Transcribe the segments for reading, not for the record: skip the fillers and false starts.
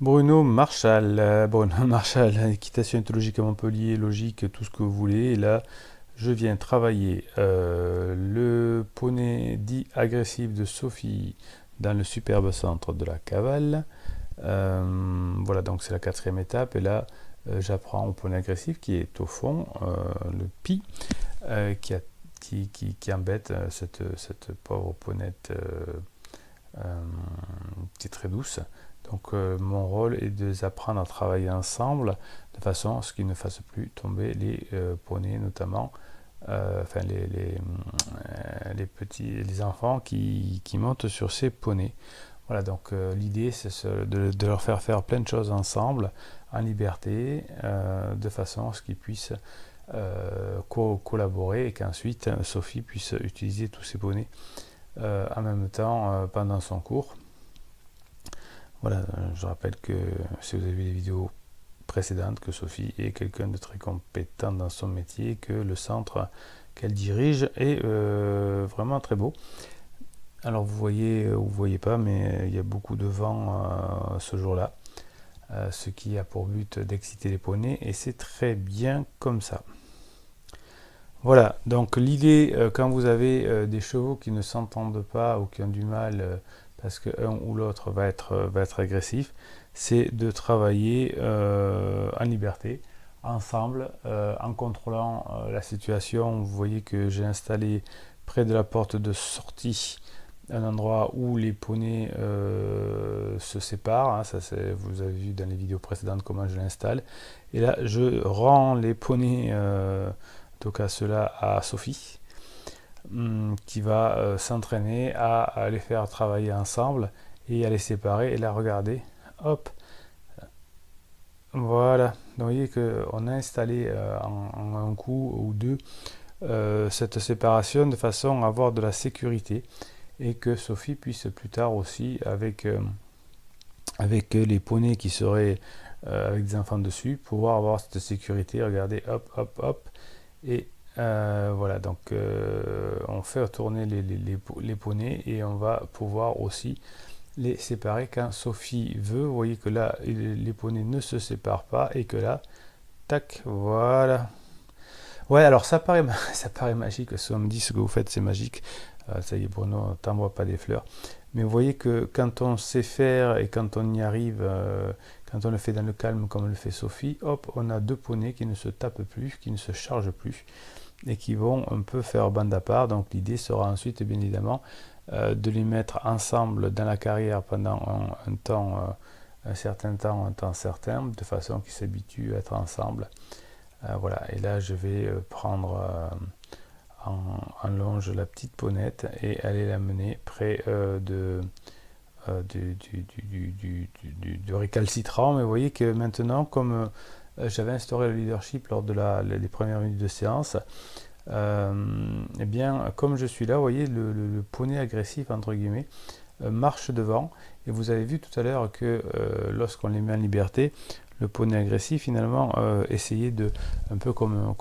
Bruno Marshall, Bruno Marshall, équitation éthologique à Montpellier, logique, tout ce que vous voulez. Et là, je viens travailler le poney dit agressif de Sophie dans le superbe centre de la cavale. Voilà, donc c'est la quatrième étape. Et là, j'apprends au poney agressif qui est au fond, le Pi, qui, a- qui embête cette pauvre ponette qui est très douce. Donc mon rôle est de les apprendre à travailler ensemble de façon à ce qu'ils ne fassent plus tomber les poneys notamment, enfin les enfants qui montent sur ces poneys. Voilà, donc l'idée c'est de leur faire plein de choses ensemble, en liberté, de façon à ce qu'ils puissent collaborer et qu'ensuite Sophie puisse utiliser tous ces poneys en même temps pendant son cours. Voilà, je rappelle que si vous avez vu les vidéos précédentes, que Sophie est quelqu'un de très compétent dans son métier, que le centre qu'elle dirige est vraiment très beau. Alors vous voyez ou vous voyez pas, mais il y a beaucoup de vent ce jour-là, ce qui a pour but d'exciter les poneys, et c'est très bien comme ça. Voilà, donc l'idée, quand vous avez des chevaux qui ne s'entendent pas ou qui ont du mal parce que un ou l'autre va être agressif, c'est de travailler en liberté, ensemble, en contrôlant la situation. Vous voyez que j'ai installé près de la porte de sortie un endroit où les poneys se séparent, hein, vous avez vu dans les vidéos précédentes comment je l'installe. Et là, je rends les poneys donc à cela à Sophie, qui va s'entraîner à les faire travailler ensemble et à les séparer et la regarder. Hop, voilà. Donc vous voyez qu'on a installé en un coup ou deux cette séparation de façon à avoir de la sécurité et que Sophie puisse plus tard aussi avec les poneys qui seraient avec des enfants dessus pouvoir avoir cette sécurité. Regardez, hop, hop, hop. Et voilà, donc on fait tourner les poneys et on va pouvoir aussi les séparer quand Sophie veut. Vous voyez que là, les poneys ne se séparent pas et que là, tac, voilà. Ouais, alors ça paraît, ça paraît magique. Si on me dit ce que vous faites, c'est magique. Ça y est, Bruno, t'envoie pas des fleurs. Mais vous voyez que quand on sait faire et quand on y arrive, quand on le fait dans le calme comme le fait Sophie, hop, on a deux poneys qui ne se tapent plus, qui ne se chargent plus et qui vont un peu faire bande à part. Donc l'idée sera ensuite, bien évidemment, de les mettre ensemble dans la carrière pendant un temps, un certain temps, un temps certain, de façon qu'ils s'habituent à être ensemble. Voilà, et là je vais prendre en longe la petite ponette et aller la mener près du récalcitrant. Mais vous voyez que maintenant, comme j'avais instauré le leadership lors de les premières minutes de séance, eh bien, comme je suis là, vous voyez, le poney agressif, entre guillemets, marche devant. Et vous avez vu tout à l'heure que lorsqu'on les met en liberté, le poney agressif, finalement, essayait un peu comme un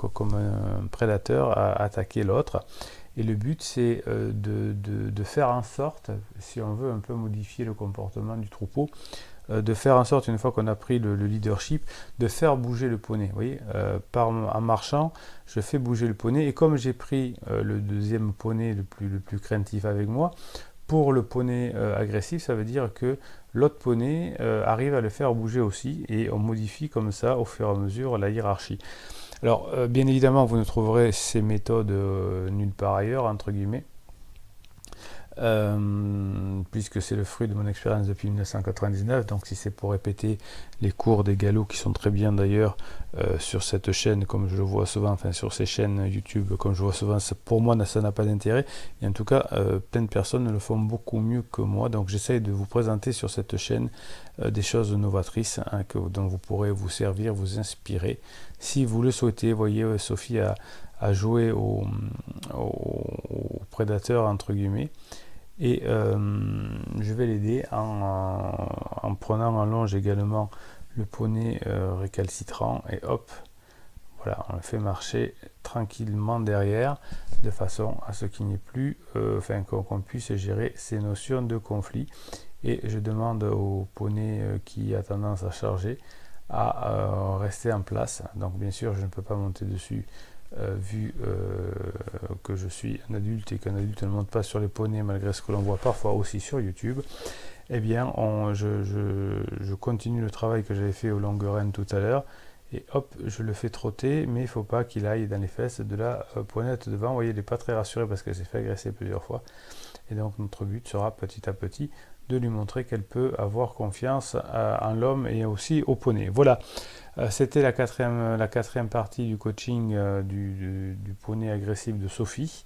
prédateur, à attaquer l'autre. Et le but, c'est de faire en sorte, si on veut un peu modifier le comportement du troupeau, de faire en sorte, une fois qu'on a pris le leadership, de faire bouger le poney. Vous voyez, en marchant, je fais bouger le poney. Et comme j'ai pris le deuxième poney le plus craintif avec moi, pour le poney agressif, ça veut dire que l'autre poney arrive à le faire bouger aussi. Et on modifie comme ça, au fur et à mesure, la hiérarchie. Alors, bien évidemment, vous ne trouverez ces méthodes nulle part ailleurs, entre guillemets. Puisque c'est le fruit de mon expérience depuis 1999. Donc si c'est pour répéter les cours des galops qui sont très bien d'ailleurs sur cette chaîne, comme je le vois souvent, enfin sur ces chaînes YouTube, comme je vois souvent, pour moi ça n'a pas d'intérêt. Et en tout cas, plein de personnes le font beaucoup mieux que moi. Donc j'essaye de vous présenter sur cette chaîne des choses novatrices, hein, dont vous pourrez vous servir, vous inspirer. Si vous le souhaitez, vous voyez, Sophie a joué au prédateur, entre guillemets. Et je vais l'aider en prenant en longe également le poney récalcitrant. Et hop, Voilà, on le fait marcher tranquillement derrière, de façon à ce qu'il n'y ait plus, qu'on puisse gérer ces notions de conflit. Et je demande au poney qui a tendance à charger à rester en place. Donc bien sûr, je ne peux pas monter dessus vu que je suis un adulte et qu'un adulte ne monte pas sur les poneys malgré ce que l'on voit parfois aussi sur YouTube. Eh bien, je continue le travail que j'avais fait au longue reine tout à l'heure et hop, je le fais trotter, mais il ne faut pas qu'il aille dans les fesses de la poinette devant. Vous voyez, il n'est pas très rassuré parce qu'elle s'est fait agresser plusieurs fois. Et donc notre but sera petit à petit de lui montrer qu'elle peut avoir confiance en l'homme et aussi au poney. Voilà, c'était la quatrième partie du coaching du poney agressif de Sophie.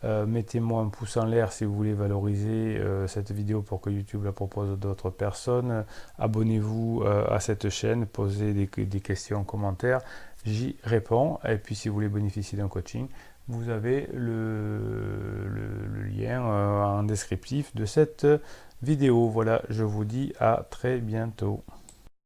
Mettez-moi un pouce en l'air si vous voulez valoriser cette vidéo pour que YouTube la propose à d'autres personnes. Abonnez-vous à cette chaîne, posez des questions en commentaire, j'y réponds. Et puis si vous voulez bénéficier d'un coaching, vous avez le lien en descriptif de cette vidéo. Voilà, je vous dis à très bientôt.